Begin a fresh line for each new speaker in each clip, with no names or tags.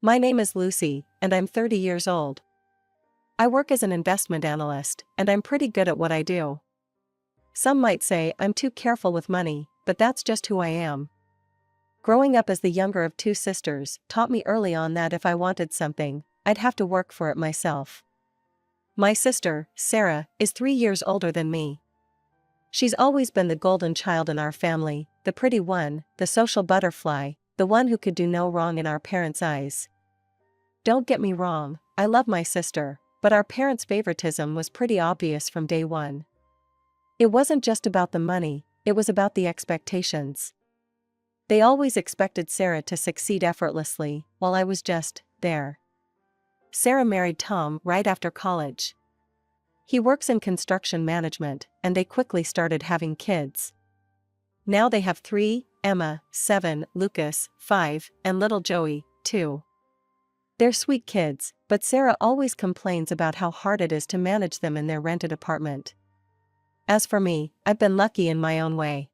My name is Lucy, and I'm 30 years old. I work as an investment analyst, and I'm pretty good at what I do. Some might say I'm too careful with money, but that's just who I am. Growing up as the younger of two sisters taught me early on that if I wanted something, I'd have to work for it myself. My sister, Sarah, is 3 years older than me. She's always been the golden child in our family, the pretty one, the social butterfly, the one who could do no wrong in our parents' eyes. Don't get me wrong, I love my sister, but our parents' favoritism was pretty obvious from day one. It wasn't just about the money, it was about the expectations. They always expected Sarah to succeed effortlessly, while I was just there. Sarah married Tom right after college. He works in construction management, and they quickly started having kids. Now they have 3, Emma, 7, Lucas, 5, and little Joey, 2. They're sweet kids, but Sarah always complains about how hard it is to manage them in their rented apartment. As for me, I've been lucky in my own way.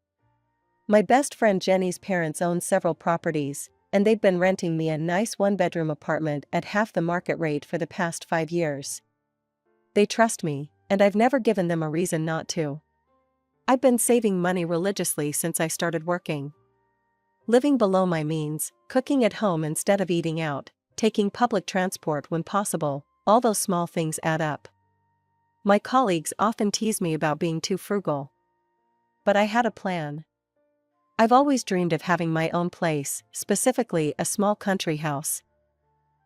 My best friend Jenny's parents own several properties, and they've been renting me a nice one-bedroom apartment at half the market rate for the past 5 years. They trust me, and I've never given them a reason not to. I've been saving money religiously since I started working. Living below my means, cooking at home instead of eating out, taking public transport when possible, all those small things add up. My colleagues often tease me about being too frugal. But I had a plan. I've always dreamed of having my own place, specifically a small country house.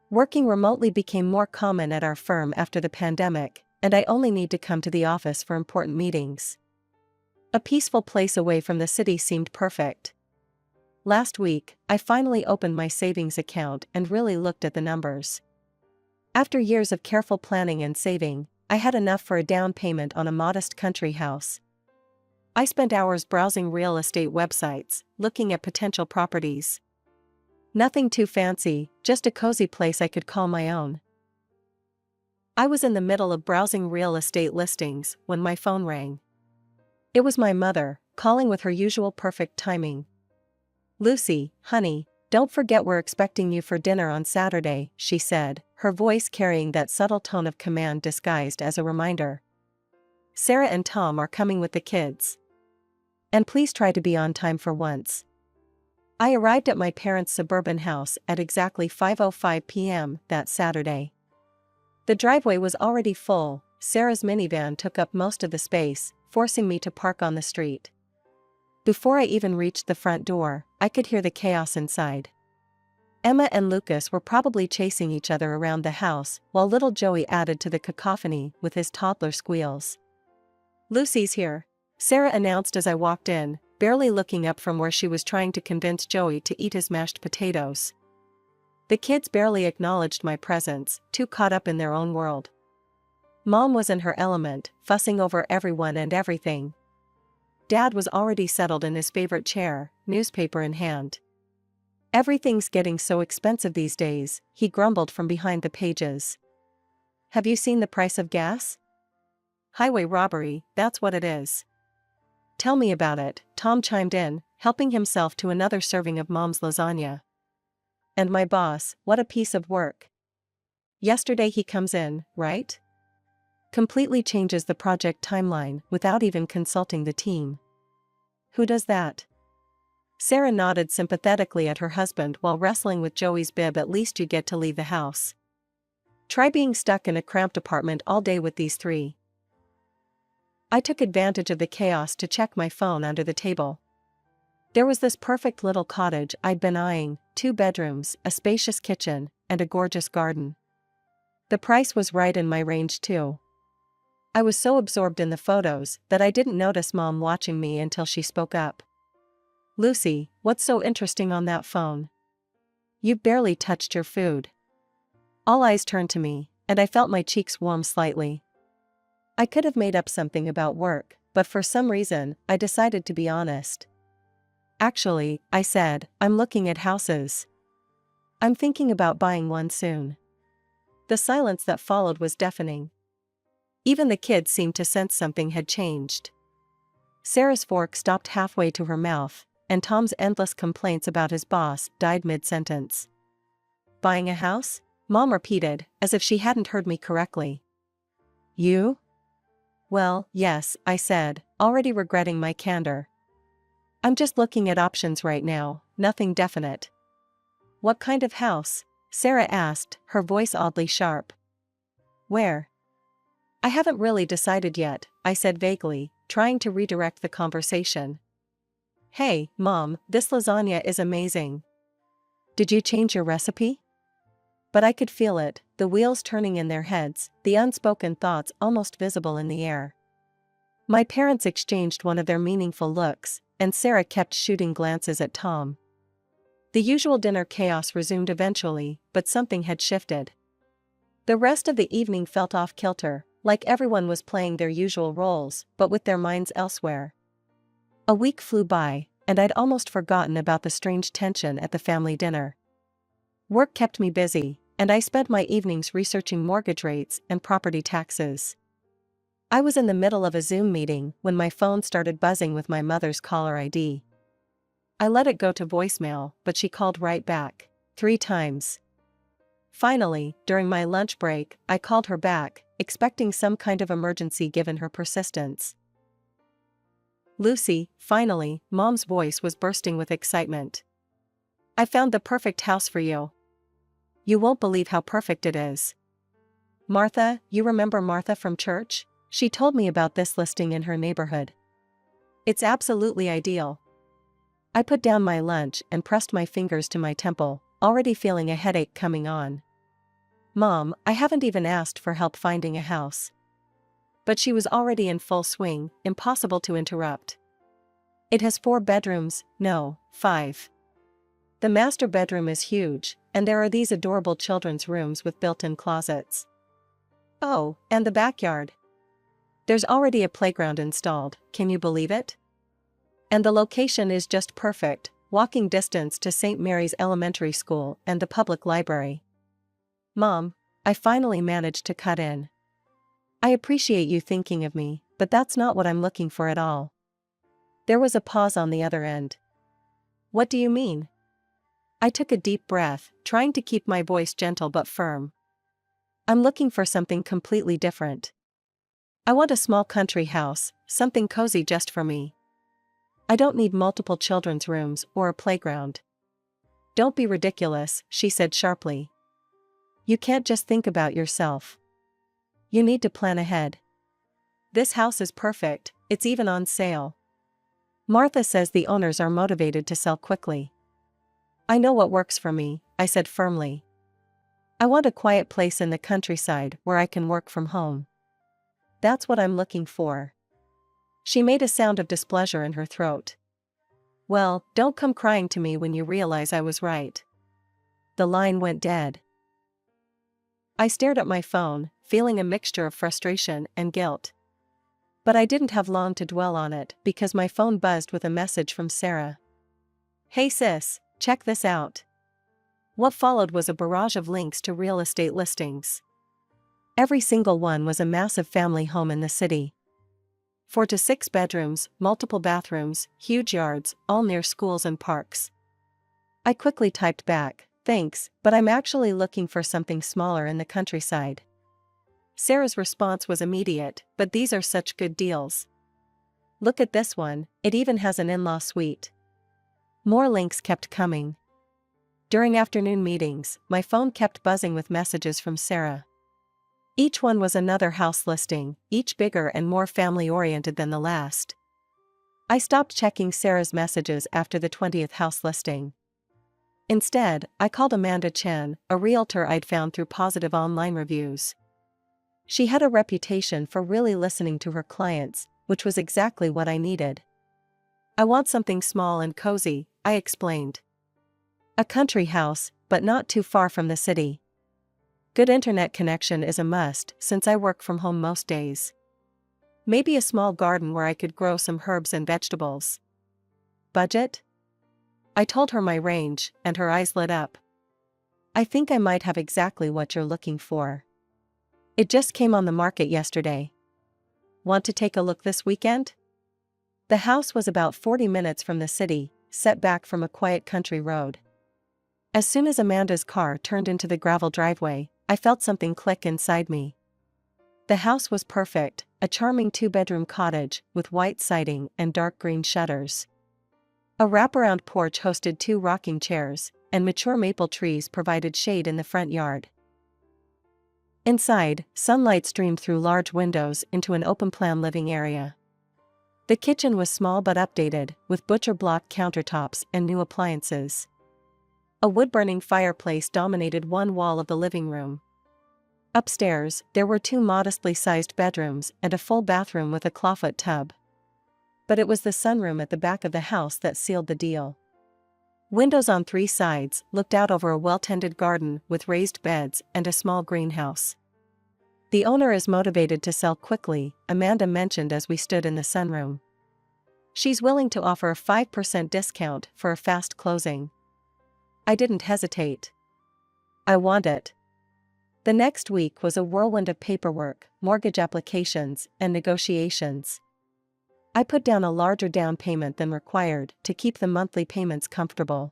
Working remotely became more common at our firm after the pandemic, and I only need to come to the office for important meetings. A peaceful place away from the city seemed perfect. Last week, I finally opened my savings account and really looked at the numbers. After years of careful planning and saving, I had enough for a down payment on a modest country house. I spent hours browsing real estate websites, looking at potential properties. Nothing too fancy, just a cozy place I could call my own. I was in the middle of browsing real estate listings when my phone rang. It was my mother, calling with her usual perfect timing. "Lucy, honey, don't forget we're expecting you for dinner on Saturday," she said, her voice carrying that subtle tone of command disguised as a reminder. "Sarah and Tom are coming with the kids. And please try to be on time for once." I arrived at my parents' suburban house at exactly 5:05 p.m. that Saturday. The driveway was already full. Sarah's minivan took up most of the space, forcing me to park on the street. Before I even reached the front door, I could hear the chaos inside. Emma and Lucas were probably chasing each other around the house, while little Joey added to the cacophony with his toddler squeals. "Lucy's here," Sarah announced as I walked in, barely looking up from where she was trying to convince Joey to eat his mashed potatoes. The kids barely acknowledged my presence, too caught up in their own world. Mom was in her element, fussing over everyone and everything. Dad was already settled in his favorite chair, newspaper in hand. "Everything's getting so expensive these days," he grumbled from behind the pages. "Have you seen the price of gas? Highway robbery, that's what it is." "Tell me about it," Tom chimed in, helping himself to another serving of Mom's lasagna. "And my boss, what a piece of work. Yesterday he comes in, right? Completely changes the project timeline without even consulting the team." "Who does that?" Sarah nodded sympathetically at her husband while wrestling with Joey's bib. "At least you get to leave the house. Try being stuck in a cramped apartment all day with these 3. I took advantage of the chaos to check my phone under the table. There was this perfect little cottage I'd been eyeing, 2 bedrooms, a spacious kitchen, and a gorgeous garden. The price was right in my range too. I was so absorbed in the photos that I didn't notice Mom watching me until she spoke up. "Lucy, what's so interesting on that phone? You've barely touched your food." All eyes turned to me, and I felt my cheeks warm slightly. I could have made up something about work, but for some reason, I decided to be honest. "Actually," I said, "I'm looking at houses. I'm thinking about buying one soon." The silence that followed was deafening. Even the kids seemed to sense something had changed. Sarah's fork stopped halfway to her mouth, and Tom's endless complaints about his boss died mid-sentence. buying a house? Mom repeated, as if she hadn't heard me correctly. You? Well, yes, I said, already regretting my candor. I'm just looking at options right now, nothing definite. What kind of house? Sarah asked, her voice oddly sharp. Where? I haven't really decided yet, I said vaguely, trying to redirect the conversation. Hey, Mom, this lasagna is amazing. Did you change your recipe? But I could feel it, the wheels turning in their heads, the unspoken thoughts almost visible in the air. My parents exchanged one of their meaningful looks, and Sarah kept shooting glances at Tom. The usual dinner chaos resumed eventually, but something had shifted. The rest of the evening felt off-kilter, like everyone was playing their usual roles, but with their minds elsewhere. A week flew by, and I'd almost forgotten about the strange tension at the family dinner. Work kept me busy, and I spent my evenings researching mortgage rates and property taxes. I was in the middle of a Zoom meeting when my phone started buzzing with my mother's caller ID. I let it go to voicemail, but she called right back, 3 times. Finally, during my lunch break, I called her back, expecting some kind of emergency given her persistence. Lucy, finally, Mom's voice was bursting with excitement. I found the perfect house for you. You won't believe how perfect it is. Martha, you remember Martha from church? She told me about this listing in her neighborhood. It's absolutely ideal. I put down my lunch and pressed my fingers to my temple, already feeling a headache coming on. Mom, I haven't even asked for help finding a house. But she was already in full swing, impossible to interrupt. It has 4 bedrooms, no, 5. The master bedroom is huge, and there are these adorable children's rooms with built-in closets. Oh, and the backyard. There's already a playground installed, can you believe it? And the location is just perfect, walking distance to St. Mary's Elementary School and the public library. Mom, I finally managed to cut in. I appreciate you thinking of me, but that's not what I'm looking for at all. There was a pause on the other end. What do you mean? I took a deep breath, trying to keep my voice gentle but firm. I'm looking for something completely different. I want a small country house, something cozy just for me. I don't need multiple children's rooms or a playground. Don't be ridiculous, she said sharply. You can't just think about yourself. You need to plan ahead. This house is perfect, it's even on sale. Martha says the owners are motivated to sell quickly. I know what works for me, I said firmly. I want a quiet place in the countryside where I can work from home. That's what I'm looking for. She made a sound of displeasure in her throat. Well, don't come crying to me when you realize I was right. The line went dead. I stared at my phone, feeling a mixture of frustration and guilt. But I didn't have long to dwell on it because my phone buzzed with a message from Sarah. Hey sis, check this out. What followed was a barrage of links to real estate listings. Every single one was a massive family home in the city. 4 to 6 bedrooms, multiple bathrooms, huge yards, all near schools and parks. I quickly typed back, thanks, but I'm actually looking for something smaller in the countryside. Sarah's response was immediate, but these are such good deals. Look at this one, it even has an in-law suite. More links kept coming. During afternoon meetings, my phone kept buzzing with messages from Sarah. Each one was another house listing, each bigger and more family-oriented than the last. I stopped checking Sarah's messages after the 20th house listing. Instead, I called Amanda Chen, a realtor I'd found through positive online reviews. She had a reputation for really listening to her clients, which was exactly what I needed. I want something small and cozy, I explained. A country house, but not too far from the city. Good internet connection is a must since I work from home most days. Maybe a small garden where I could grow some herbs and vegetables. Budget? I told her my range, and her eyes lit up. I think I might have exactly what you're looking for. It just came on the market yesterday. Want to take a look this weekend? The house was about 40 minutes from the city, set back from a quiet country road. As soon as Amanda's car turned into the gravel driveway, I felt something click inside me. The house was perfect, a charming two-bedroom cottage with white siding and dark green shutters. A wraparound porch hosted 2 rocking chairs, and mature maple trees provided shade in the front yard. Inside, sunlight streamed through large windows into an open-plan living area. The kitchen was small but updated, with butcher block countertops and new appliances. A wood-burning fireplace dominated one wall of the living room. Upstairs, there were 2 modestly sized bedrooms and a full bathroom with a clawfoot tub. But it was the sunroom at the back of the house that sealed the deal. Windows on 3 sides looked out over a well-tended garden with raised beds and a small greenhouse. The owner is motivated to sell quickly, Amanda mentioned as we stood in the sunroom. She's willing to offer a 5% discount for a fast closing. I didn't hesitate. I want it. The next week was a whirlwind of paperwork, mortgage applications, and negotiations. I put down a larger down payment than required to keep the monthly payments comfortable.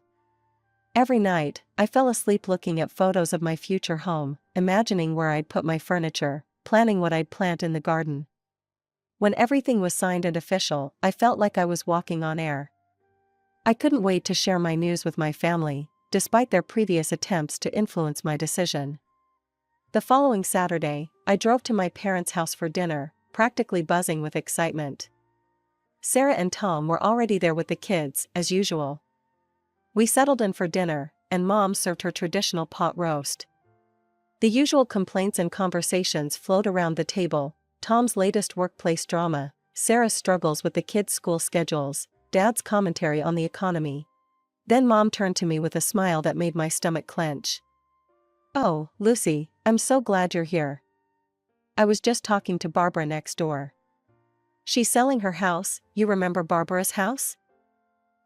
Every night, I fell asleep looking at photos of my future home, imagining where I'd put my furniture, planning what I'd plant in the garden. When everything was signed and official, I felt like I was walking on air. I couldn't wait to share my news with my family, despite their previous attempts to influence my decision. The following Saturday, I drove to my parents' house for dinner, practically buzzing with excitement. Sarah and Tom were already there with the kids, as usual. We settled in for dinner, and Mom served her traditional pot roast. The usual complaints and conversations flowed around the table: Tom's latest workplace drama, Sarah's struggles with the kids' school schedules, Dad's commentary on the economy. Then Mom turned to me with a smile that made my stomach clench. "Oh, Lucy, I'm so glad you're here. I was just talking to Barbara next door. She's selling her house. You remember Barbara's house?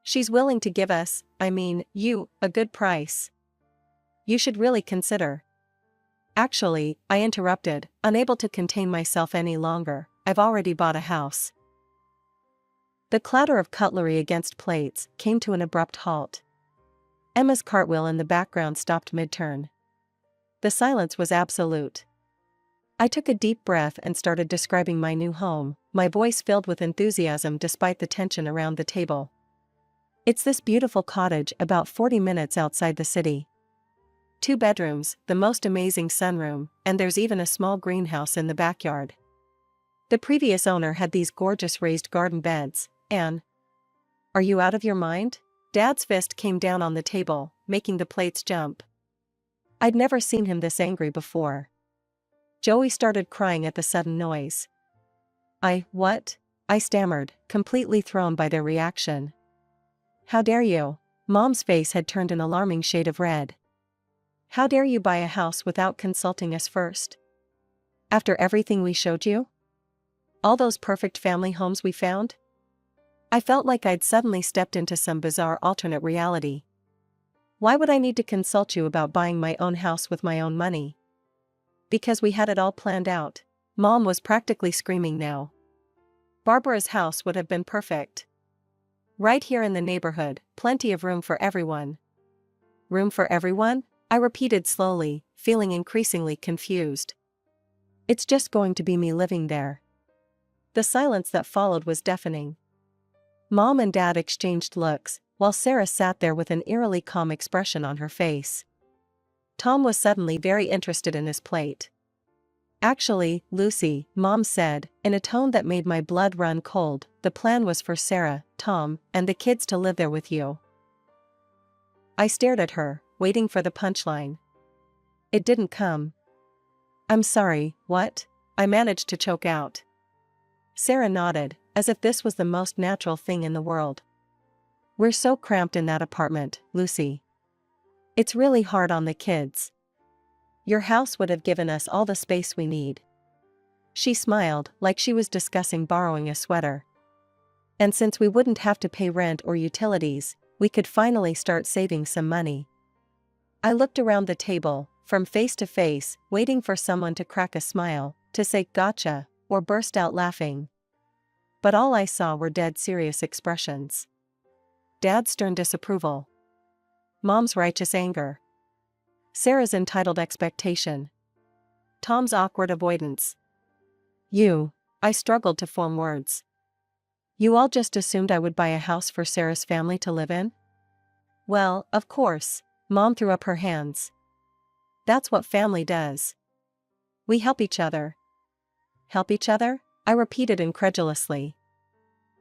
She's willing to give us, you, a good price. You should really consider." Actually, I interrupted, unable to contain myself any longer. I've already bought a house. The clatter of cutlery against plates came to an abrupt halt. Emma's cartwheel in the background stopped mid-turn. The silence was absolute. I took a deep breath and started describing my new home, my voice filled with enthusiasm despite the tension around the table. "It's this beautiful cottage about 40 minutes outside the city. 2 bedrooms, the most amazing sunroom, and there's even a small greenhouse in the backyard. The previous owner had these gorgeous raised garden beds, and..." "Are you out of your mind?" Dad's fist came down on the table, making the plates jump. I'd never seen him this angry before. Joey started crying at the sudden noise. What?" I stammered, completely thrown by their reaction. "How dare you?" Mom's face had turned an alarming shade of red. "How dare you buy a house without consulting us first? After everything we showed you? All those perfect family homes we found?" I felt like I'd suddenly stepped into some bizarre alternate reality. "Why would I need to consult you about buying my own house with my own money?" "Because we had it all planned out." Mom was practically screaming now. "Barbara's house would have been perfect. Right here in the neighborhood, plenty of room for everyone." "Room for everyone?" I repeated slowly, feeling increasingly confused. "It's just going to be me living there." The silence that followed was deafening. Mom and Dad exchanged looks, while Sarah sat there with an eerily calm expression on her face. Tom was suddenly very interested in his plate. "Actually, Lucy," Mom said, in a tone that made my blood run cold, "the plan was for Sarah, Tom, and the kids to live there with you." I stared at her, waiting for the punchline. It didn't come. "I'm sorry, what?" I managed to choke out. Sarah nodded, as if this was the most natural thing in the world. "We're so cramped in that apartment, Lucy. It's really hard on the kids. Your house would have given us all the space we need." She smiled, like she was discussing borrowing a sweater. "And since we wouldn't have to pay rent or utilities, we could finally start saving some money." I looked around the table, from face to face, waiting for someone to crack a smile, to say "gotcha," or burst out laughing. But all I saw were dead serious expressions. Dad's stern disapproval. Mom's righteous anger. Sarah's entitled expectation. Tom's awkward avoidance. I struggled to form words. You all just assumed I would buy a house for Sarah's family to live in? Well, of course. Mom threw up her hands. That's what family does. We help each other. Help each other? I repeated incredulously.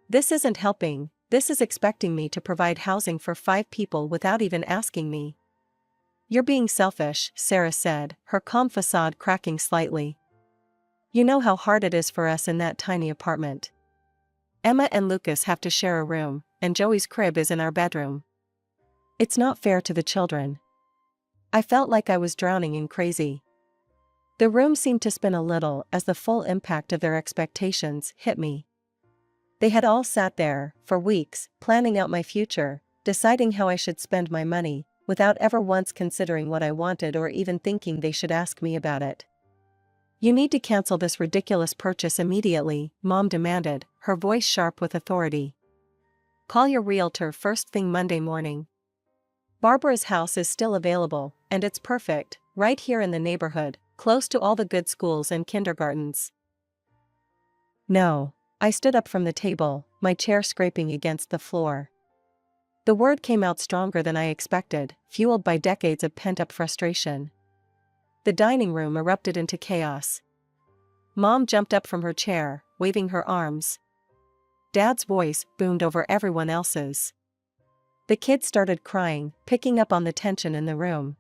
This isn't helping, this is expecting me to provide housing for 5 people without even asking me. You're being selfish, Sarah said, her calm facade cracking slightly. You know how hard it is for us in that tiny apartment. Emma and Lucas have to share a room, and Joey's crib is in our bedroom. It's not fair to the children. I felt like I was drowning in crazy. The room seemed to spin a little as the full impact of their expectations hit me. They had all sat there, for weeks, planning out my future, deciding how I should spend my money, without ever once considering what I wanted or even thinking they should ask me about it. You need to cancel this ridiculous purchase immediately, Mom demanded, her voice sharp with authority. Call your realtor first thing Monday morning. Barbara's house is still available, and it's perfect, right here in the neighborhood, close to all the good schools and kindergartens. No. I stood up from the table, my chair scraping against the floor. The word came out stronger than I expected, fueled by decades of pent-up frustration. The dining room erupted into chaos. Mom jumped up from her chair, waving her arms. Dad's voice boomed over everyone else's. The kids started crying, picking up on the tension in the room.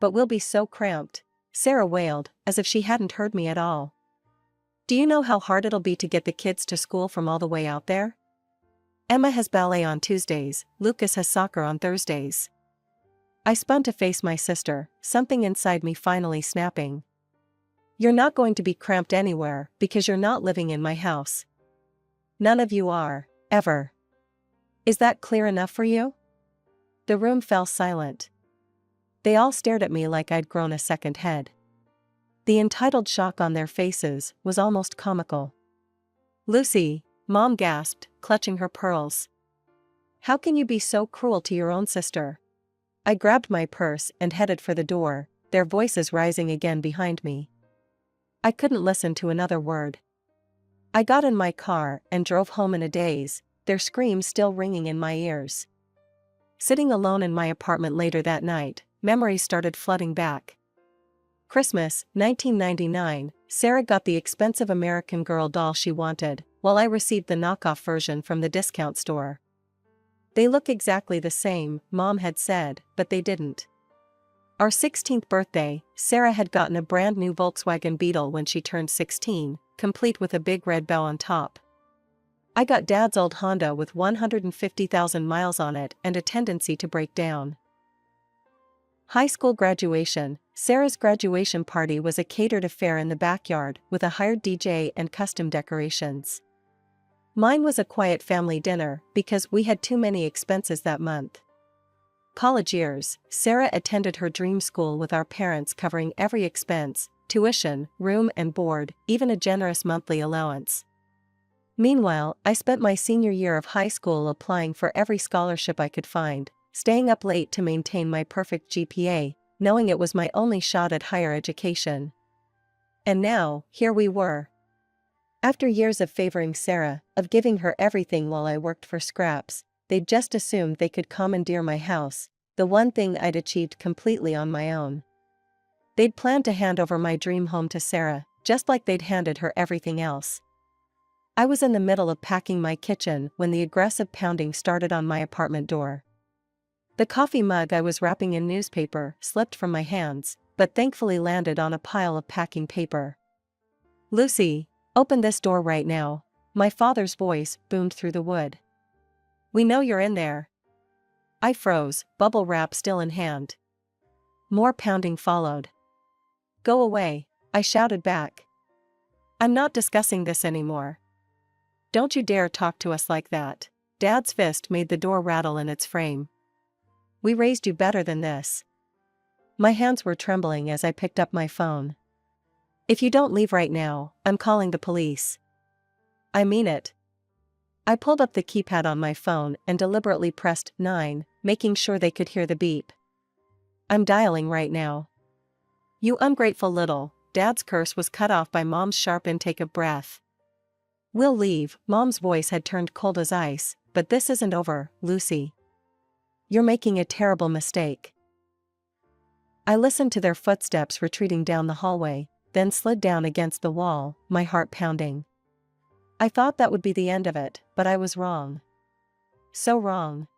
But we'll be so cramped, Sarah wailed, as if she hadn't heard me at all. Do you know how hard it'll be to get the kids to school from all the way out there? Emma has ballet on Tuesdays, Lucas has soccer on Thursdays. I spun to face my sister, something inside me finally snapping. You're not going to be cramped anywhere because you're not living in my house. None of you are, ever. Is that clear enough for you? The room fell silent. They all stared at me like I'd grown a second head. The entitled shock on their faces was almost comical. Lucy, Mom gasped, clutching her pearls. How can you be so cruel to your own sister? I grabbed my purse and headed for the door, their voices rising again behind me. I couldn't listen to another word. I got in my car and drove home in a daze, their screams still ringing in my ears. Sitting alone in my apartment later that night, memories started flooding back. Christmas, 1999, Sarah got the expensive American Girl doll she wanted, while I received the knockoff version from the discount store. They look exactly the same, Mom had said, but they didn't. Our 16th birthday, Sarah had gotten a brand new Volkswagen Beetle when she turned 16, complete with a big red bow on top. I got Dad's old Honda with 150,000 miles on it and a tendency to break down. High school graduation. Sarah's graduation party was a catered affair in the backyard with a hired DJ and custom decorations. Mine was a quiet family dinner because we had too many expenses that month. College years. Sarah attended her dream school with our parents covering every expense, tuition, room and board, even a generous monthly allowance. Meanwhile, I spent my senior year of high school applying for every scholarship I could find, staying up late to maintain my perfect GPA, knowing it was my only shot at higher education. And now, here we were. After years of favoring Sarah, of giving her everything while I worked for scraps, they'd just assumed they could commandeer my house, the one thing I'd achieved completely on my own. They'd planned to hand over my dream home to Sarah, just like they'd handed her everything else. I was in the middle of packing my kitchen when the aggressive pounding started on my apartment door. The coffee mug I was wrapping in newspaper slipped from my hands, but thankfully landed on a pile of packing paper. Lucy, open this door right now, my father's voice boomed through the wood. We know you're in there. I froze, bubble wrap still in hand. More pounding followed. Go away, I shouted back. I'm not discussing this anymore. Don't you dare talk to us like that. Dad's fist made the door rattle in its frame. We raised you better than this. My hands were trembling as I picked up my phone. If you don't leave right now, I'm calling the police. I mean it. I pulled up the keypad on my phone and deliberately pressed 9, making sure they could hear the beep. I'm dialing right now. You ungrateful little, Dad's curse was cut off by Mom's sharp intake of breath. We'll leave, Mom's voice had turned cold as ice, but this isn't over, Lucy. You're making a terrible mistake. I listened to their footsteps retreating down the hallway, then slid down against the wall, my heart pounding. I thought that would be the end of it, but I was wrong. So wrong.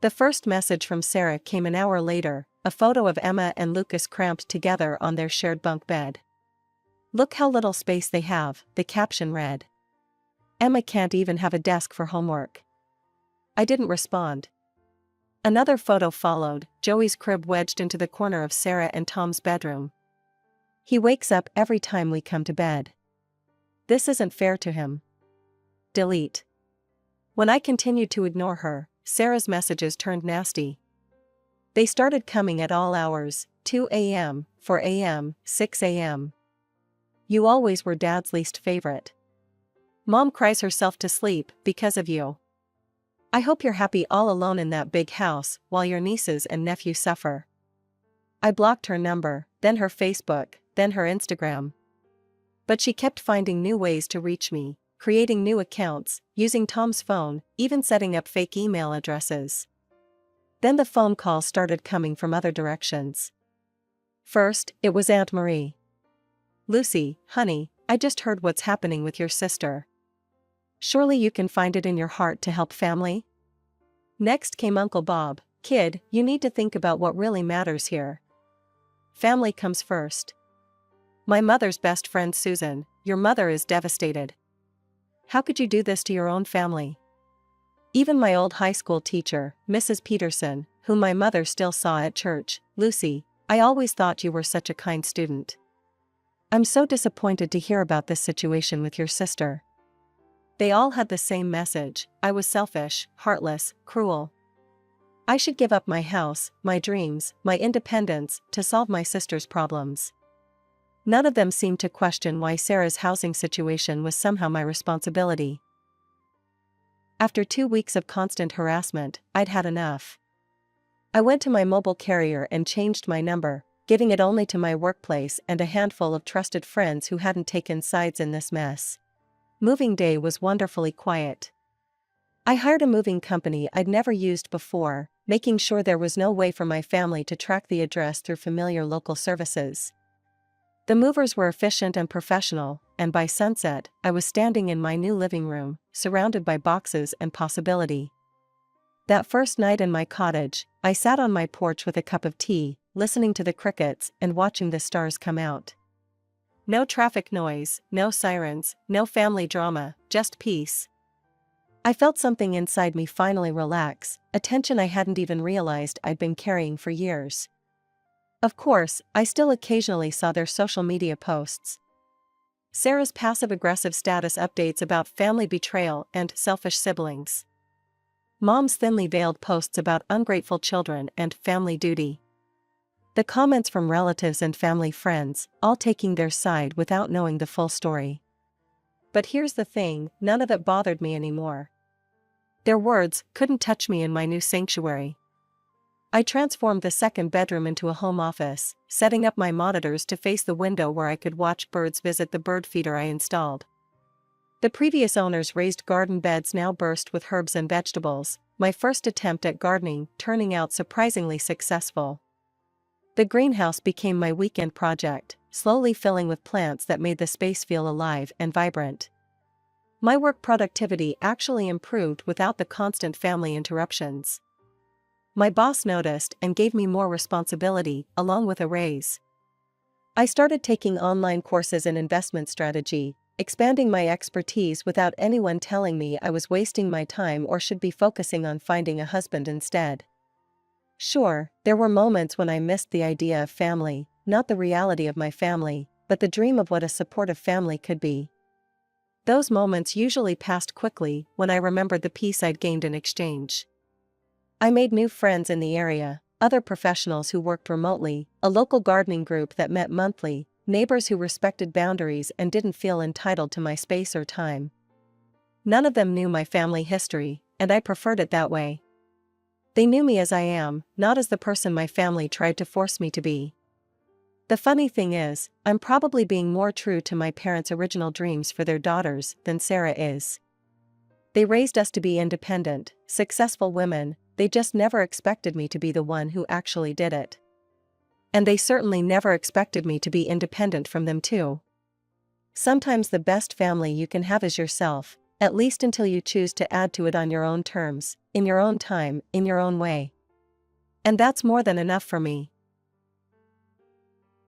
The first message from Sarah came an hour later, a photo of Emma and Lucas cramped together on their shared bunk bed. Look how little space they have, the caption read. Emma can't even have a desk for homework. I didn't respond. Another photo followed, Joey's crib wedged into the corner of Sarah and Tom's bedroom. He wakes up every time we come to bed. This isn't fair to him. Delete. When I continued to ignore her, Sarah's messages turned nasty. They started coming at all hours, 2 a.m., 4 a.m., 6 a.m. You always were Dad's least favorite. Mom cries herself to sleep because of you. I hope you're happy all alone in that big house while your nieces and nephew suffer. I blocked her number, then her Facebook, then her Instagram. But she kept finding new ways to reach me, creating new accounts, using Tom's phone, even setting up fake email addresses. Then the phone calls started coming from other directions. First, it was Aunt Marie. Lucy, honey, I just heard what's happening with your sister. Surely you can find it in your heart to help family? Next came Uncle Bob. Kid, you need to think about what really matters here. Family comes first. My mother's best friend Susan, your mother is devastated. How could you do this to your own family? Even my old high school teacher, Mrs. Peterson, whom my mother still saw at church, Lucy, I always thought you were such a kind student. I'm so disappointed to hear about this situation with your sister. They all had the same message: I was selfish, heartless, cruel. I should give up my house, my dreams, my independence, to solve my sister's problems. None of them seemed to question why Sarah's housing situation was somehow my responsibility. After 2 weeks of constant harassment, I'd had enough. I went to my mobile carrier and changed my number, giving it only to my workplace and a handful of trusted friends who hadn't taken sides in this mess. Moving day was wonderfully quiet. I hired a moving company I'd never used before, making sure there was no way for my family to track the address through familiar local services. The movers were efficient and professional, and by sunset, I was standing in my new living room, surrounded by boxes and possibility. That first night in my cottage, I sat on my porch with a cup of tea, listening to the crickets and watching the stars come out. No traffic noise, no sirens, no family drama, just peace. I felt something inside me finally relax, a tension I hadn't even realized I'd been carrying for years. Of course, I still occasionally saw their social media posts. Sarah's passive-aggressive status updates about family betrayal and selfish siblings. Mom's thinly veiled posts about ungrateful children and family duty. The comments from relatives and family friends, all taking their side without knowing the full story. But here's the thing, none of it bothered me anymore. Their words couldn't touch me in my new sanctuary. I transformed the second bedroom into a home office, setting up my monitors to face the window where I could watch birds visit the bird feeder I installed. The previous owner's raised garden beds now burst with herbs and vegetables, my first attempt at gardening turning out surprisingly successful. The greenhouse became my weekend project, slowly filling with plants that made the space feel alive and vibrant. My work productivity actually improved without the constant family interruptions. My boss noticed and gave me more responsibility, along with a raise. I started taking online courses in investment strategy, expanding my expertise without anyone telling me I was wasting my time or should be focusing on finding a husband instead. Sure, there were moments when I missed the idea of family, not the reality of my family, but the dream of what a supportive family could be. Those moments usually passed quickly when I remembered the peace I'd gained in exchange. I made new friends in the area, other professionals who worked remotely, a local gardening group that met monthly, neighbors who respected boundaries and didn't feel entitled to my space or time. None of them knew my family history, and I preferred it that way. They knew me as I am, not as the person my family tried to force me to be. The funny thing is, I'm probably being more true to my parents' original dreams for their daughters than Sarah is. They raised us to be independent, successful women, they just never expected me to be the one who actually did it. And they certainly never expected me to be independent from them too. Sometimes the best family you can have is yourself, at least until you choose to add to it on your own terms, in your own time, in your own way. And that's more than enough for me.